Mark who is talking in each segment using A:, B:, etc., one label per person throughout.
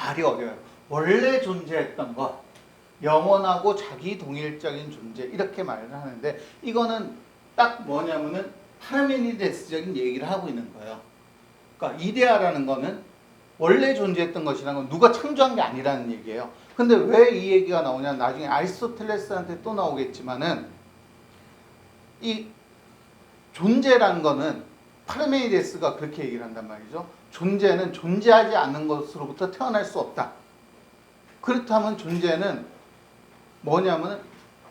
A: 말이 어려워요. 원래 존재했던 것, 영원하고 자기 동일적인 존재 이렇게 말을 하는데 이거는 딱 뭐냐면은 파르메니데스적인 얘기를 하고 있는 거예요. 그러니까 이데아라는 거는 원래 존재했던 것이라는 건 누가 창조한 게 아니라는 얘기예요. 근데 왜 이 얘기가 나오냐? 나중에 아리스토텔레스한테 또 나오겠지만은 이 존재라는 거는 파르메니데스가 그렇게 얘기를 한단 말이죠. 존재는 존재하지 않는 것으로부터 태어날 수 없다. 그렇다면 존재는 뭐냐면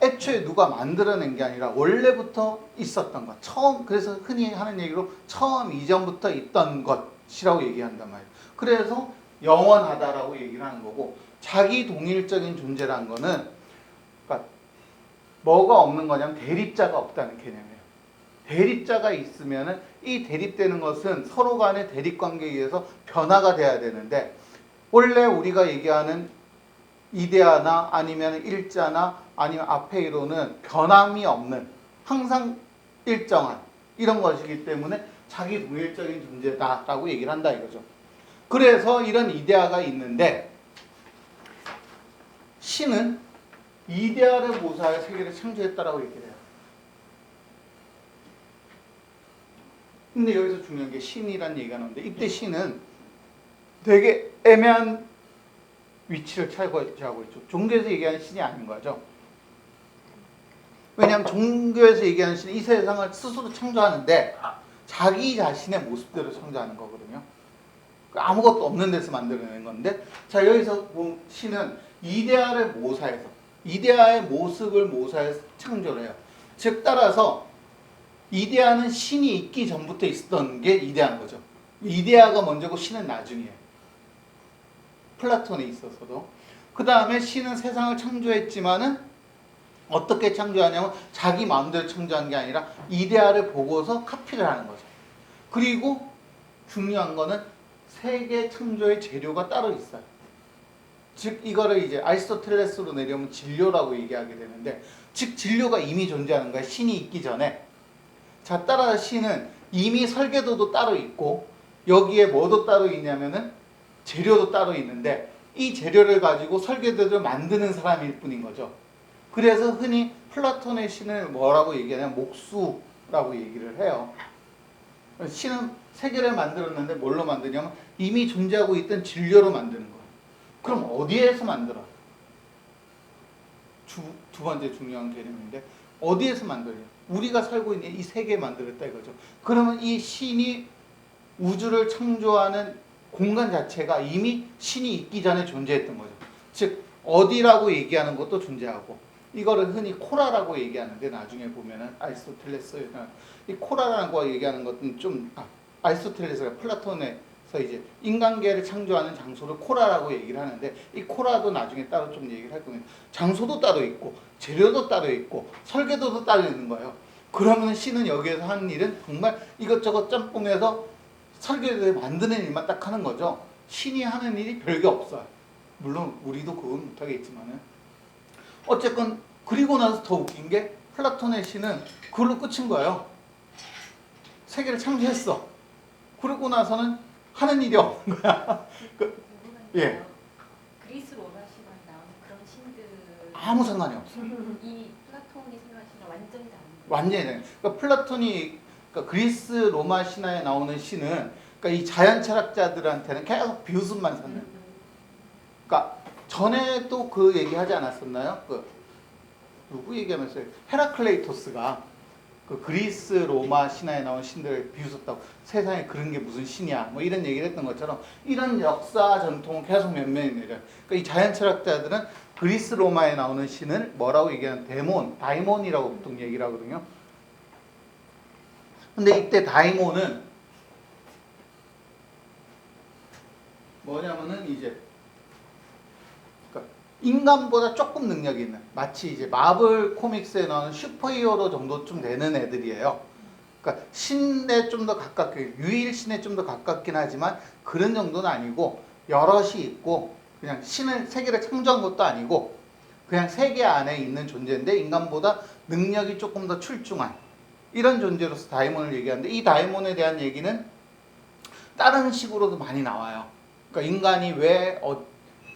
A: 애초에 누가 만들어낸 게 아니라 원래부터 있었던 것. 처음, 그래서 흔히 하는 얘기로 처음 이전부터 있던 것이라고 얘기한단 말이에요. 그래서 영원하다라고 얘기를 하는 거고, 자기 동일적인 존재라는 거는 그러니까 뭐가 없는 거냐면 대립자가 없다는 개념이에요. 대립자가 있으면은 이 대립되는 것은 서로 간의 대립 관계에 의해서 변화가 돼야 되는데, 원래 우리가 얘기하는 이데아나 아니면 일자나 아니면 아페이로는 변함이 없는 항상 일정한 이런 것이기 때문에 자기 동일적인 존재다라고 얘기를 한다 이거죠. 그래서 이런 이데아가 있는데 신은 이데아를 모사하여 세계를 창조했다라고 얘기를 해요. 근데 여기서 중요한 게 신이라는 얘기가 나오는데 이때 신은 되게 애매한 위치를 차지하고 있죠. 종교에서 얘기하는 신이 아닌 거죠. 왜냐하면 종교에서 얘기하는 신은 이 세상을 스스로 창조하는데 자기 자신의 모습대로 창조하는 거거든요. 아무것도 없는 데서 만들어낸 건데, 자 여기서 본 신은 이데아를 모사해서 이데아의 모습을 모사해서 창조를 해요. 즉 따라서 이데아는 신이 있기 전부터 있었던 게 이데아인 거죠. 이데아가 먼저고 신은 나중이에요. 플라톤에 있어서도. 그 다음에 신은 세상을 창조했지만은 어떻게 창조하냐면 자기 마음대로 창조한 게 아니라 이데아를 보고서 카피를 하는 거죠. 그리고 중요한 거는 세계 창조의 재료가 따로 있어요. 즉 이거를 이제 아리스토텔레스로 내려오면 진료라고 얘기하게 되는데, 즉 진료가 이미 존재하는 거예요. 신이 있기 전에. 자 따라서 신은 이미 설계도도 따로 있고 여기에 뭐도 따로 있냐면은 재료도 따로 있는데 이 재료를 가지고 설계도를 만드는 사람일 뿐인 거죠. 그래서 흔히 플라톤의 신을 뭐라고 얘기하냐면 목수라고 얘기를 해요. 신은 세계를 만들었는데 뭘로 만드냐면 이미 존재하고 있던 진료로 만드는 거예요. 그럼 어디에서 만들어? 두 번째 중요한 개념인데 어디에서 만들어요? 우리가 살고 있는 이 세계에 만들었다 이거죠. 그러면 이 신이 우주를 창조하는 공간 자체가 이미 신이 있기 전에 존재했던 거죠. 즉 어디라고 얘기하는 것도 존재하고, 이거를 흔히 코라라고 얘기하는데 나중에 보면은 아리스토텔레스가 이 코라라고 얘기하는 것은 좀 아리스토텔레스가 플라톤에서 이제 인간계를 창조하는 장소를 코라라고 얘기를 하는데 이 코라도 나중에 따로 좀 얘기를 할 겁니다. 장소도 따로 있고 재료도 따로 있고 설계도도 따로 있는 거예요. 그러면 신은 여기에서 하는 일은 정말 이것저것 짬뽕해서 설계도를 만드는 일만 딱 하는 거죠. 신이 하는 일이 별게 없어요. 물론 우리도 그건 못하겠지만은 어쨌건 그리고 나서 더 웃긴 게 플라톤의 신은 그걸로 끝인 거예요. 세계를 창조했어. 그러고 나서는 하는 일이 없는 거야. 예.
B: 그리스 로마 신화에 나오는 그런 신들
A: 아무 상관이 없어.
B: 이 플라톤이 생각하는 신화 완전히 다른 거예요.
A: 완전히 다른. 그러니까 플라톤이 그러니까 그리스 로마 신화에 나오는 신은 그러니까 이 자연 철학자들한테는 계속 비웃음만 샀는. 그러니까 전에 또 그 얘기 하지 않았었나요? 누구 얘기하면서 헤라클레이토스가 그 그리스 로마 신화에 나온 신들을 비웃었다고, 세상에 그런 게 무슨 신이야 뭐 이런 얘기를 했던 것처럼 이런 역사 전통은 계속 면면이 내려요. 그러니까 이 자연 철학자들은 그리스 로마에 나오는 신을 뭐라고 얘기하는 다이몬이라고 보통 얘기를 하거든요. 근데 이때 다이몬은 뭐냐면은 이제 인간보다 조금 능력이 있는, 마치 이제 마블 코믹스에 나오는 슈퍼히어로 정도쯤 되는 애들이에요. 그러니까 신에 좀 더 가깝게, 유일 신에 좀 더 가깝긴 하지만 그런 정도는 아니고 여럿이 있고 그냥 세계를 창조한 것도 아니고 그냥 세계 안에 있는 존재인데 인간보다 능력이 조금 더 출중한 이런 존재로서 다이몬을 얘기하는데, 이 다이몬에 대한 얘기는 다른 식으로도 많이 나와요. 그러니까 인간이 왜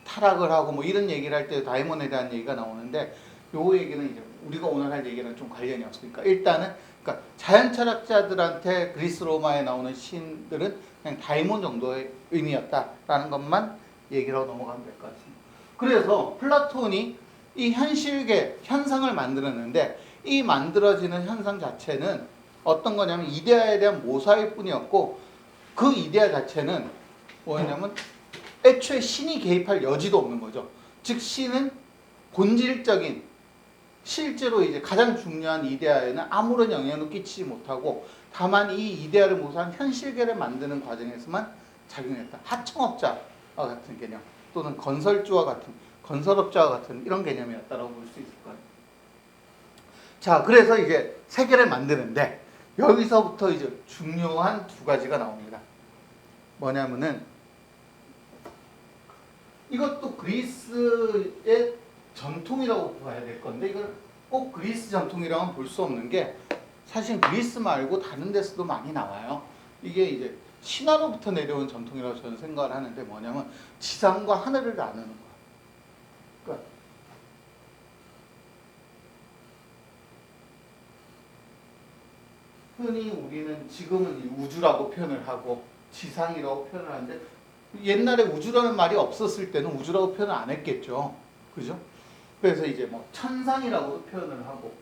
A: 타락을 하고 뭐 이런 얘기를 할 때 다이몬에 대한 얘기가 나오는데 요 얘기는 이제 우리가 오늘 할 얘기랑 좀 관련이 없으니까 일단은 그러니까 자연 철학자들한테 그리스 로마에 나오는 신들은 그냥 다이몬 정도의 의미였다라는 것만 얘기를 하고 넘어가면 될 것 같습니다. 그래서 플라톤이 이 현실계 현상을 만들었는데 이 만들어지는 현상 자체는 어떤 거냐면 이데아에 대한 모사일 뿐이었고 그 이데아 자체는 뭐냐면 애초에 신이 개입할 여지도 없는 거죠. 즉 신은 본질적인 실제로 이제 가장 중요한 이데아에는 아무런 영향을 끼치지 못하고 다만 이 이데아를 모사한 현실계를 만드는 과정에서만 작용했다. 하청업자와 같은 개념 또는 건설주와 같은 건설업자와 같은 이런 개념이었다라고 볼 수 있을 거예요. 자, 그래서 이제 세계를 만드는데 여기서부터 이제 중요한 두 가지가 나옵니다. 뭐냐면은 이것도 그리스의 전통이라고 봐야 될 건데 이걸 꼭 그리스 전통이라고는 볼 수 없는 게 사실 그리스 말고 다른 데서도 많이 나와요. 이게 이제 신화로부터 내려온 전통이라고 저는 생각을 하는데 뭐냐면 지상과 하늘을 나누는 거예요. 그러니까 흔히 우리는 지금은 우주라고 표현을 하고 지상이라고 표현을 하는데 옛날에 우주라는 말이 없었을 때는 우주라고 표현을 안 했겠죠. 그죠? 그래서 이제 뭐 천상이라고도 표현을 하고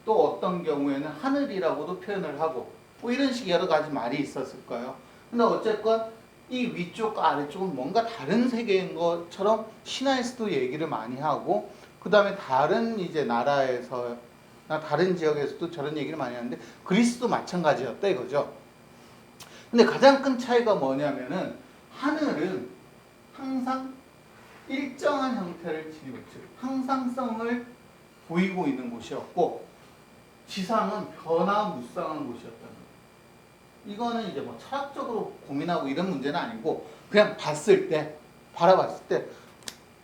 A: 또 어떤 경우에는 하늘이라고도 표현을 하고 뭐 이런 식의 여러 가지 말이 있었을 거예요. 근데 어쨌건 이 위쪽과 아래쪽은 뭔가 다른 세계인 것처럼 신화에서도 얘기를 많이 하고 그 다음에 다른 이제 나라에서 다른 지역에서도 저런 얘기를 많이 하는데 그리스도 마찬가지였다 이거죠. 근데 가장 큰 차이가 뭐냐면은 하늘은 항상 일정한 형태를 지니고 즉 항상성을 보이고 있는 곳이었고 지상은 변화무쌍한 곳이었다는 거예요. 이거는 이제 뭐 철학적으로 고민하고 이런 문제는 아니고 그냥 봤을 때 바라봤을 때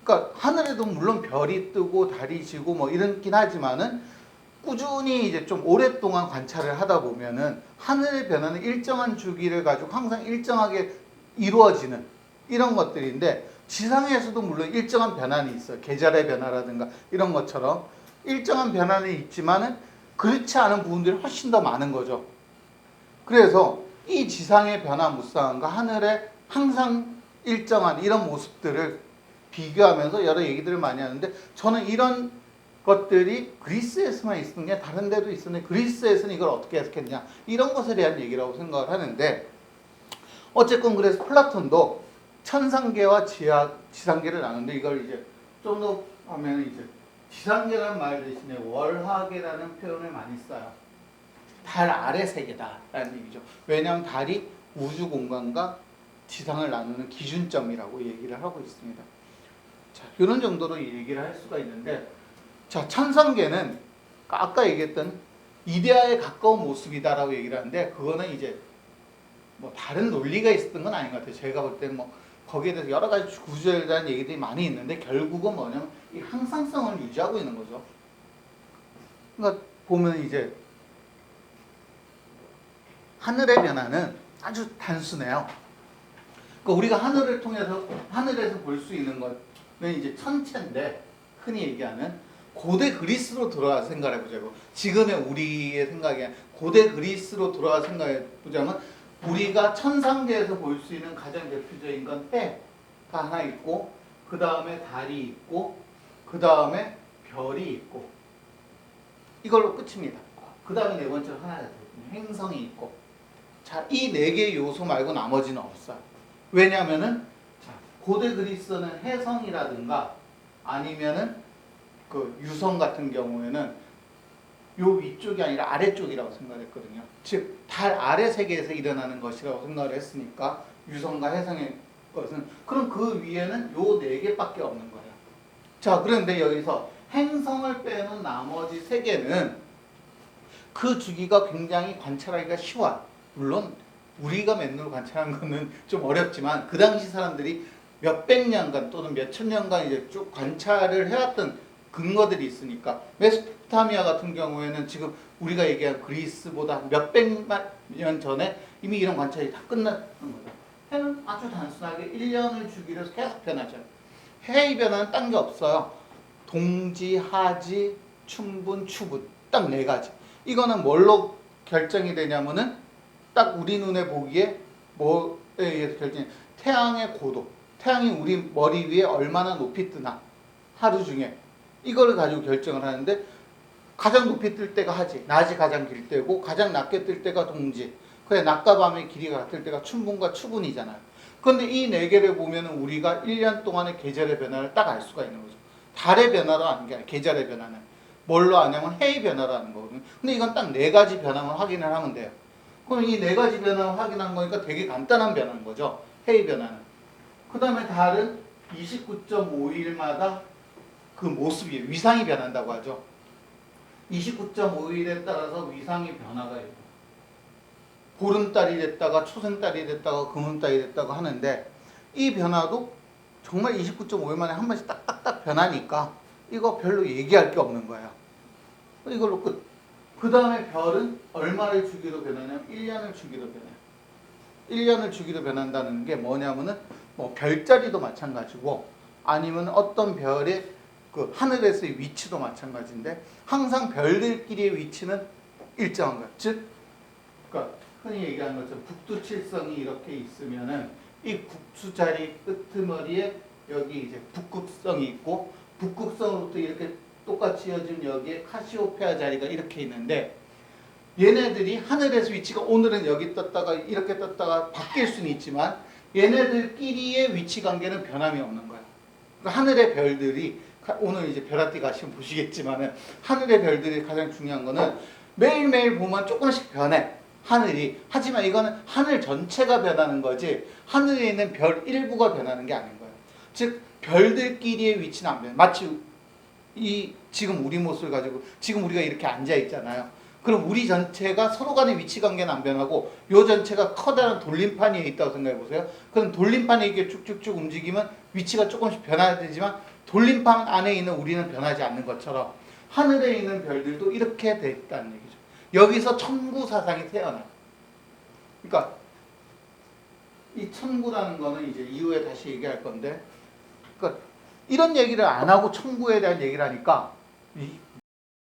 A: 그러니까 하늘에도 물론 별이 뜨고 달이 지고 뭐 이렇긴 하지만은 꾸준히 이제 좀 오랫동안 관찰을 하다 보면은 하늘의 변화는 일정한 주기를 가지고 항상 일정하게 이루어지는 이런 것들인데 지상에서도 물론 일정한 변화는 있어요. 계절의 변화라든가 이런 것처럼 일정한 변화는 있지만은 그렇지 않은 부분들이 훨씬 더 많은 거죠. 그래서 이 지상의 변화무쌍함과 하늘의 항상 일정한 이런 모습들을 비교하면서 여러 얘기들을 많이 하는데 저는 이런 것들이 그리스에서만 있었는 게 다른 데도 있었는데 그리스에서는 이걸 어떻게 해석했냐 이런 것에 대한 얘기라고 생각을 하는데 어쨌건 그래서 플라톤도 천상계와 지상계를 나누는데 이걸 이제 좀 더 하면 이제 지상계라는 말 대신에 월하계라는 표현을 많이 써요. 달 아래 세계다라는 얘기죠. 왜냐하면 달이 우주 공간과 지상을 나누는 기준점이라고 얘기를 하고 있습니다. 자, 이런 정도로 얘기를 할 수가 있는데 자, 천상계는 아까 얘기했던 이데아에 가까운 모습이다라고 얘기를 하는데 그거는 이제 뭐 다른 논리가 있었던 건 아닌 것 같아요. 제가 볼 때는 뭐 거기에 대해서 여러 가지 구조에 대한 얘기들이 많이 있는데 결국은 뭐냐면 이 항상성을 유지하고 있는 거죠. 그러니까 보면 이제 하늘의 변화는 아주 단순해요. 그러니까 우리가 하늘을 통해서 하늘에서 볼 수 있는 것은 이제 천체인데 흔히 얘기하는 고대 그리스로 돌아가서 생각해 보자고. 지금의 우리의 생각에 고대 그리스로 돌아가서 생각해 보자면 우리가 천상계에서 볼 수 있는 가장 대표적인 건 해가 하나 있고 그 다음에 달이 있고 그 다음에 별이 있고 이걸로 끝입니다. 그 다음에 네 번째로 하나가 있거든요. 행성이 있고 자, 이 네 개의 요소 말고 나머지는 없어요. 왜냐하면은 자, 고대 그리스는 해성이라든가 아니면은 그 유성 같은 경우에는 요 위쪽이 아니라 아래쪽이라고 생각했거든요. 즉, 달 아래 세계에서 일어나는 것이라고 생각을 했으니까 유성과 해성의 것은 그럼 그 위에는 요 네 개밖에 없는 거예요. 자, 그런데 여기서 행성을 빼는 나머지 세 개는 그 주기가 굉장히 관찰하기가 쉬워요. 물론 우리가 맨눈으로 관찰한 거는 좀 어렵지만 그 당시 사람들이 몇백 년간 또는 몇천 년간 이제 쭉 관찰을 해왔던 근거들이 있으니까 메소포타미아 같은 경우에는 지금 우리가 얘기한 그리스보다 몇백만 년 전에 이미 이런 관찰이 다 끝났던 거죠. 해는 아주 단순하게 1년을 주기로 해서 계속 변하죠. 해의 변화는 딴 게 없어요. 동지, 하지, 춘분, 추분 딱 네 가지. 이거는 뭘로 결정이 되냐면은 딱 우리 눈에 보기에 뭐에 의해서 결정이 태양의 고도, 태양이 우리 머리 위에 얼마나 높이 뜨나 하루 중에 이거를 가지고 결정을 하는데 가장 높이 뜰 때가 하지, 낮이 가장 길 때고 가장 낮게 뜰 때가 동지. 그래 낮과 밤의 길이가 같을 때가 춘분과 추분이잖아요. 그런데 이 네 개를 보면 우리가 1년 동안의 계절의 변화를 딱 알 수가 있는 거죠. 달의 변화로 아는 게 아니라 계절의 변화는 뭘로 아냐면 해의 변화로 아는 거거든요. 근데 이건 딱 네 가지 변화만 확인을 하면 돼요. 그럼 이 네 가지 변화를 확인한 거니까 되게 간단한 변화인 거죠. 해의 변화는. 그 다음에 달은 29.5일마다 그 모습이 위상이 변한다고 하죠. 29.5일에 따라서 위상이 변화가 있고 보름달이 됐다가 초생달이 됐다가 금음달이 됐다고 하는데 이 변화도 정말 29.5일 만에 한 번씩 딱딱딱 변하니까 이거 별로 얘기할 게 없는 거예요. 이걸로 끝. 그 다음에 별은 얼마를 주기로 변하냐면 1년을 주기로 변해요. 1년을 주기로 변한다는 게 뭐냐면은 뭐 별자리도 마찬가지고 아니면 어떤 별의 그 하늘에서의 위치도 마찬가지인데 항상 별들끼리의 위치는 일정한 거예요. 즉, 그러니까 흔히 얘기하는 것처럼 북두칠성이 이렇게 있으면은 이 국수자리 끄트머리에 여기 이제 북극성이 있고 북극성으로부터 이렇게 똑같이 이어진 여기에 카시오페아 자리가 이렇게 있는데 얘네들이 하늘에서 위치가 오늘은 여기 떴다가 이렇게 떴다가 바뀔 수는 있지만 얘네들끼리의 위치 관계는 변함이 없는 거예요. 그러니까 하늘의 별들이 오늘 이제 별아띠 가시면 보시겠지만은 하늘의 별들이 가장 중요한 거는 매일매일 보면 조금씩 변해. 하늘이. 하지만 이거는 하늘 전체가 변하는 거지 하늘에 있는 별 일부가 변하는 게 아닌 거예요. 즉 별들끼리의 위치는 안 변해. 마치 이 지금 우리 모습을 가지고 지금 우리가 이렇게 앉아 있잖아요. 그럼 우리 전체가 서로 간의 위치 관계는 안 변하고 요 전체가 커다란 돌림판이 있다고 생각해 보세요. 그럼 돌림판이 이렇게 쭉쭉쭉 움직이면 위치가 조금씩 변화되지만 돌림판 안에 있는 우리는 변하지 않는 것처럼 하늘에 있는 별들도 이렇게 돼 있다는 얘기죠. 여기서 천구 사상이 태어나요. 그러니까 이 천구라는 거는 이제 이후에 다시 얘기할 건데, 그러니까 이런 얘기를 안 하고 천구에 대한 얘기를 하니까